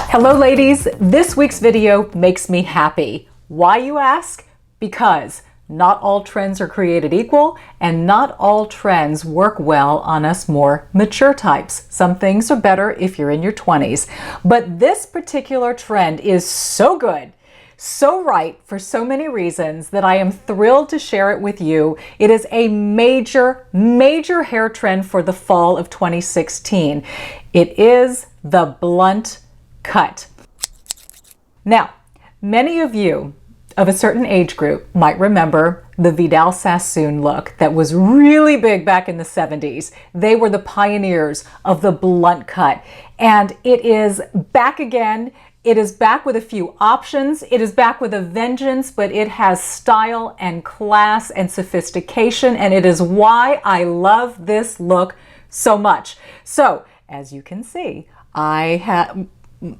Hello ladies, this week's video makes me happy. Why, you ask? Because not all trends are created equal and not all trends work well on us more mature types. Some things are better if you're in your 20s, but this particular trend is so good, so right for so many reasons that I am thrilled to share it with you. It is a major hair trend for the fall of 2016. It is the blunt cut. Now, many of you of a certain age group might remember the Vidal Sassoon look that was really big back in the 70s. They were the pioneers of the blunt cut, and it is back again. It is back with a few options. It is back with a vengeance, but it has style and class and sophistication, and it is why I love this look so much. So, as you can see, I have,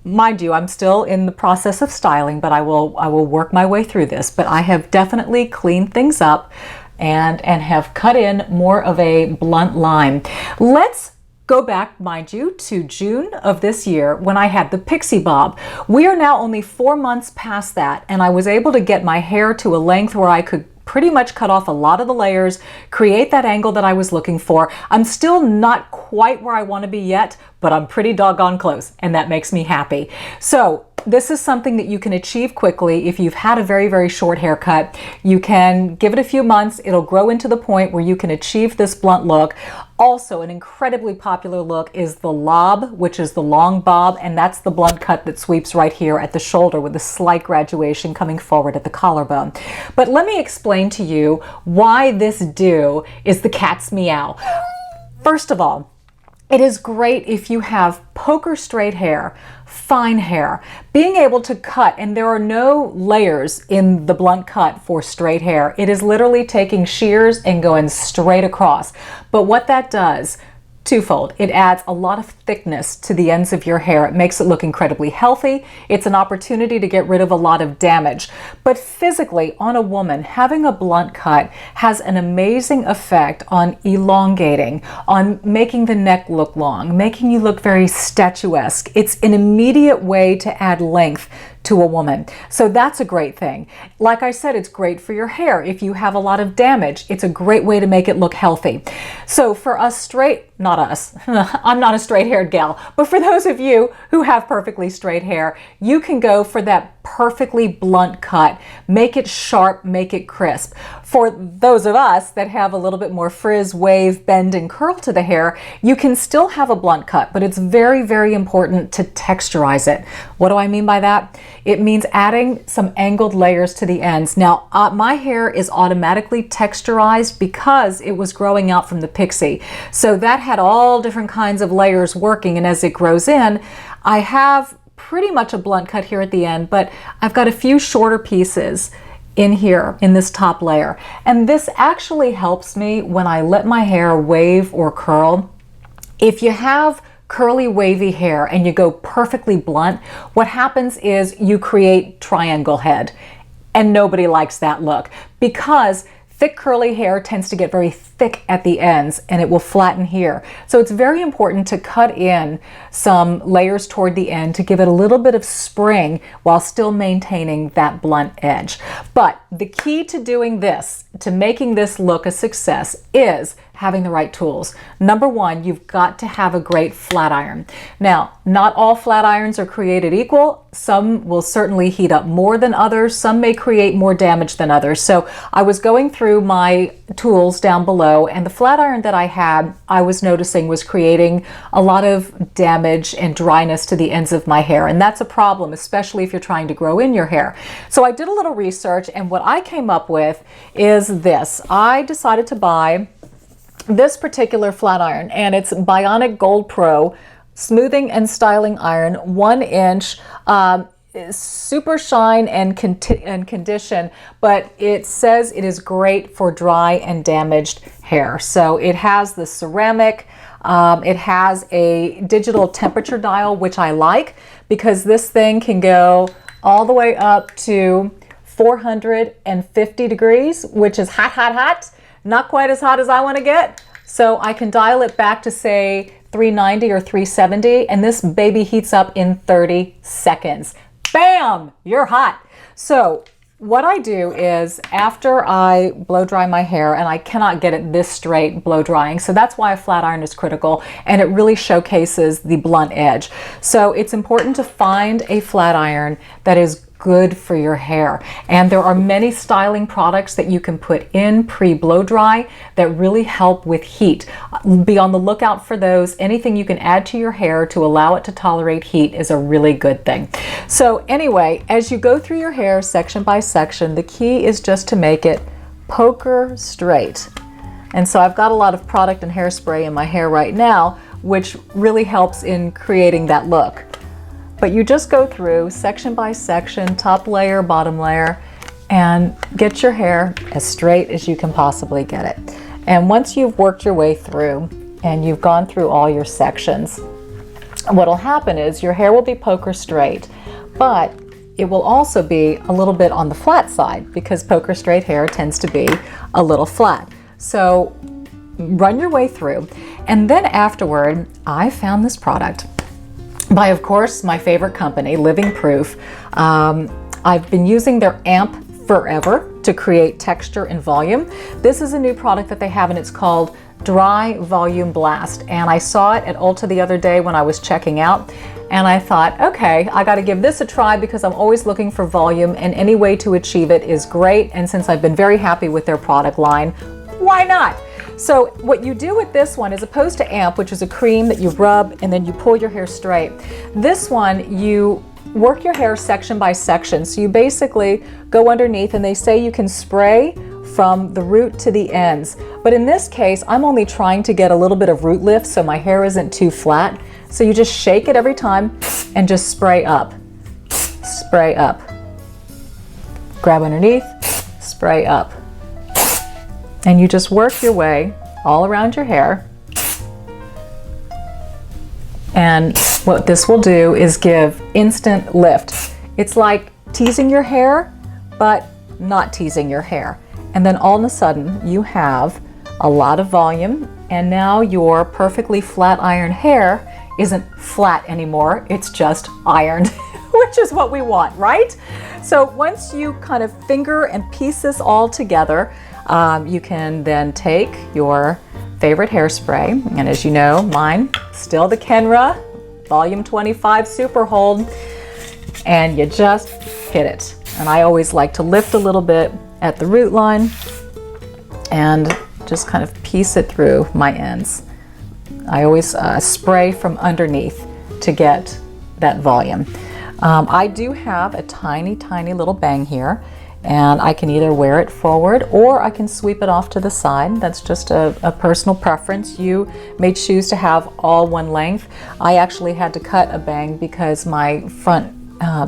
mind you, I'm still in the process of styling, but I will work my way through this. But I have definitely cleaned things up and have cut in more of a blunt line. Let's go back, mind you, to June of this year when I had the pixie bob. We are now only 4 months past that, and I was able to get my hair to a length where I could pretty much cut off a lot of the layers, create that angle that I was looking for. I'm still not quite where I want to be yet, but I'm pretty doggone close, and that makes me happy. So this is something that you can achieve quickly if you've had a very short haircut. You can give it a few months. It'll grow into the point where you can achieve this blunt look. Also, an incredibly popular look is the lob, which is the long bob, and that's the blunt cut that sweeps right here at the shoulder with a slight graduation coming forward at the collarbone. But let me explain to you why this do is the cat's meow. First of all, it is great if you have poker straight hair, fine hair. Being able to cut, and there are no layers in the blunt cut for straight hair. It is literally taking shears and going straight across. But what that does, twofold. It adds a lot of thickness to the ends of your hair. It makes it look incredibly healthy. It's an opportunity to get rid of a lot of damage. But physically, on a woman, having a blunt cut has an amazing effect on elongating, on making the neck look long, making you look very statuesque. It's an immediate way to add length to a woman. So that's a great thing. Like I said, it's great for your hair. If you have a lot of damage, it's a great way to make it look healthy. So for us straight, not us, I'm not a straight haired gal, but for those of you who have perfectly straight hair, you can go for that perfectly blunt cut. Make it sharp, make it crisp. For those of us that have a little bit more frizz, wave, bend, and curl to the hair, you can still have a blunt cut, but it's very important to texturize it. What do I mean by that? It means adding some angled layers to the ends. Now, my hair is automatically texturized because it was growing out from the pixie. So that had all different kinds of layers working, and as it grows in, I have pretty much a blunt cut here at the end, but I've got a few shorter pieces in here in this top layer. And this actually helps me when I let my hair wave or curl. If you have curly wavy hair and you go perfectly blunt, what happens is you create triangle head, and nobody likes that look because thick curly hair tends to get very thick at the ends and it will flatten here. So it's very important to cut in some layers toward the end to give it a little bit of spring while still maintaining that blunt edge. But the key to doing this, to making this look a success, is having the right tools. Number one, you've got to have a great flat iron. Now, not all flat irons are created equal. Some will certainly heat up more than others. Some may create more damage than others. So I was going through my tools down below, and the flat iron that I had, I was noticing was creating a lot of damage and dryness to the ends of my hair. And that's a problem, especially if you're trying to grow in your hair. So I did a little research, and what I came up with is this. I decided to buy this particular flat iron, and it's IONIC GoldPro smoothing and styling iron, 1 inch, super shine and condition, but it says it is great for dry and damaged hair. So it has the ceramic, it has a digital temperature dial, which I like because this thing can go all the way up to 450 degrees, which is hot, hot, hot. Not quite as hot as I want to get. So I can dial it back to say 390 or 370, and this baby heats up in 30 seconds. Bam! You're hot. So what I do is after I blow dry my hair, and I cannot get it this straight blow drying, so that's why a flat iron is critical, and it really showcases the blunt edge. So it's important to find a flat iron that is good for your hair. And there are many styling products that you can put in pre-blow dry that really help with heat. Be on the lookout for those. Anything you can add to your hair to allow it to tolerate heat is a really good thing. So anyway, as you go through your hair section by section, the key is just to make it poker straight. And so I've got a lot of product and hairspray in my hair right now, which really helps in creating that look. But you just go through section by section, top layer, bottom layer, and get your hair as straight as you can possibly get it. And once you've worked your way through and you've gone through all your sections, what'll happen is your hair will be poker straight, but it will also be a little bit on the flat side because poker straight hair tends to be a little flat. So run your way through. And then afterward, I found this product by, of course, my favorite company, Living Proof. I've been using their amp forever to create texture and volume. This is a new product that they have, and it's called Dry Volume Blast. And I saw it at Ulta the other day when I was checking out, and I thought, okay, I got to give this a try because I'm always looking for volume, and any way to achieve it is great. And since I've been very happy with their product line, why not? So what you do with this one, as opposed to amp, which is a cream that you rub and then you pull your hair straight, this one you work your hair section by section. So you basically go underneath, and they say you can spray from the root to the ends. But in this case, I'm only trying to get a little bit of root lift so my hair isn't too flat. So you just shake it every time and just spray up. Spray up. Grab underneath, spray up. And you just work your way all around your hair. And what this will do is give instant lift. It's like teasing your hair, but not teasing your hair. And then all of a sudden you have a lot of volume, and now your perfectly flat iron hair isn't flat anymore, it's just ironed, which is what we want, right? So once you kind of finger and piece this all together, you can then take your favorite hairspray, and as you know, mine, still the Kenra Volume 25 Super Hold, and you just hit it. And I always like to lift a little bit at the root line and just kind of piece it through my ends. I always spray from underneath to get that volume. I do have a tiny, tiny little bang here, and I can either wear it forward or I can sweep it off to the side. That's just a personal preference. You may choose to have all one length. I actually had to cut a bang because my front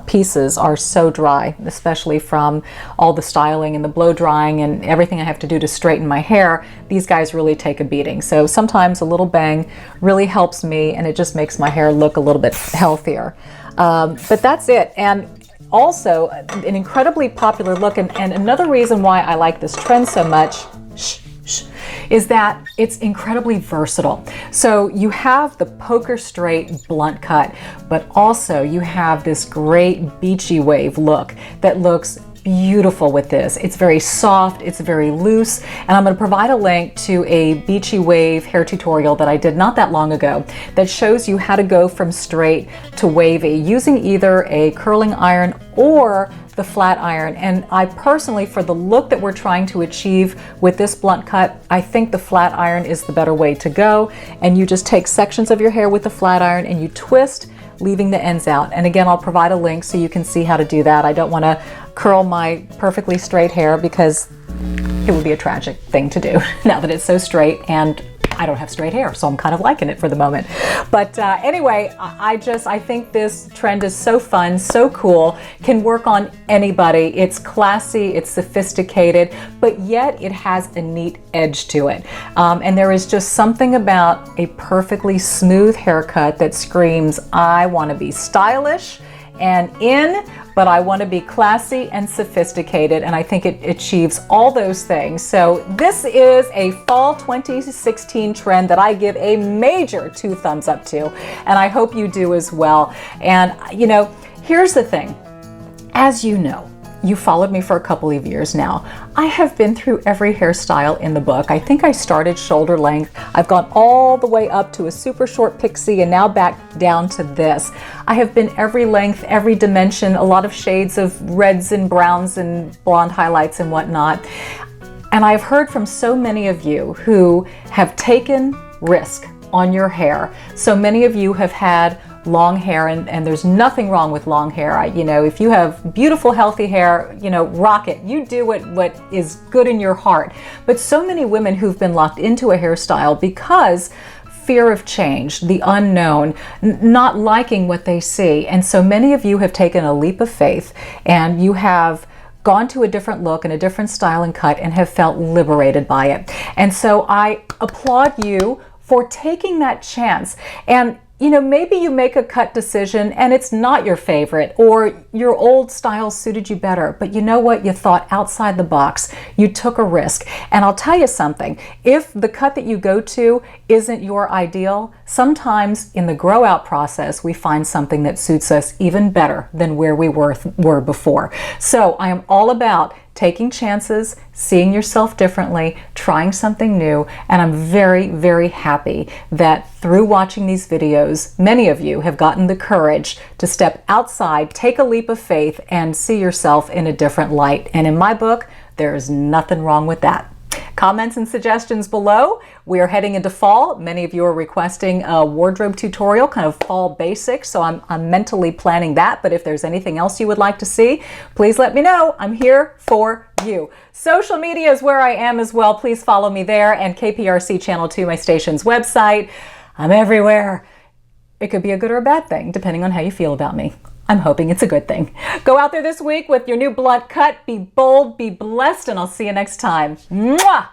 pieces are so dry, especially from all the styling and the blow drying and everything I have to do to straighten my hair. These guys really take a beating. So sometimes a little bang really helps me, and it just makes my hair look a little bit healthier. But that's it. And also an incredibly popular look, and another reason why I like this trend so much is that it's incredibly versatile. So you have the poker straight blunt cut, but also you have this great beachy wave look that looks beautiful with this. It's very soft, it's very loose, and I'm going to provide a link to a beachy wave hair tutorial that I did not that long ago that shows you how to go from straight to wavy using either a curling iron or the flat iron. And I personally, for the look that we're trying to achieve with this blunt cut, I think the flat iron is the better way to go. And you just take sections of your hair with the flat iron and you twist, leaving the ends out. And again, I'll provide a link so you can see how to do that. I don't want to curl my perfectly straight hair because it would be a tragic thing to do now that it's so straight, and I don't have straight hair, so I'm kind of liking it for the moment. But anyway, I think this trend is so fun, so cool, can work on anybody. It's classy, it's sophisticated, but yet it has a neat edge to it. And there is just something about a perfectly smooth haircut that screams, I want to be stylish and in, but I want to be classy and sophisticated, and I think it achieves all those things. So this is a fall 2016 trend that I give a major 2 thumbs up to, and I hope you do as well. And you know, here's the thing. As you know, you followed me for a couple of years now. I have been through every hairstyle in the book. I think I started shoulder length. I've gone all the way up to a super short pixie and now back down to this. I have been every length, every dimension, a lot of shades of reds and browns and blonde highlights and whatnot. And I've heard from so many of you who have taken risk on your hair. So many of you have had long hair, and there's nothing wrong with long hair. You know, if you have beautiful, healthy hair, you know, rock it. You do what is good in your heart. But so many women who've been locked into a hairstyle because fear of change, the unknown, not liking what they see. And so many of you have taken a leap of faith, and you have gone to a different look and a different style and cut and have felt liberated by it. And so I applaud you for taking that chance. And you know, maybe you make a cut decision and it's not your favorite, or your old style suited you better, but you know what? You thought outside the box. You took a risk. And I'll tell you something, if the cut that you go to isn't your ideal, sometimes in the grow out process, we find something that suits us even better than where we were before. So I am all about taking chances, seeing yourself differently, trying something new, and I'm very, very happy that through watching these videos, many of you have gotten the courage to step outside, take a leap of faith, and see yourself in a different light. And in my book, there is nothing wrong with that. Comments and suggestions below. We are heading into fall. Many of you are requesting a wardrobe tutorial, kind of fall basics, so I'm mentally planning that. But if there's anything else you would like to see, please let me know. I'm here for you. Social media is where I am as well. Please follow me there, and KPRC Channel 2, my station's website. I'm everywhere. It could be a good or a bad thing, depending on how you feel about me. I'm hoping it's a good thing. Go out there this week with your new blunt cut. Be bold, be blessed, and I'll see you next time. Mwah!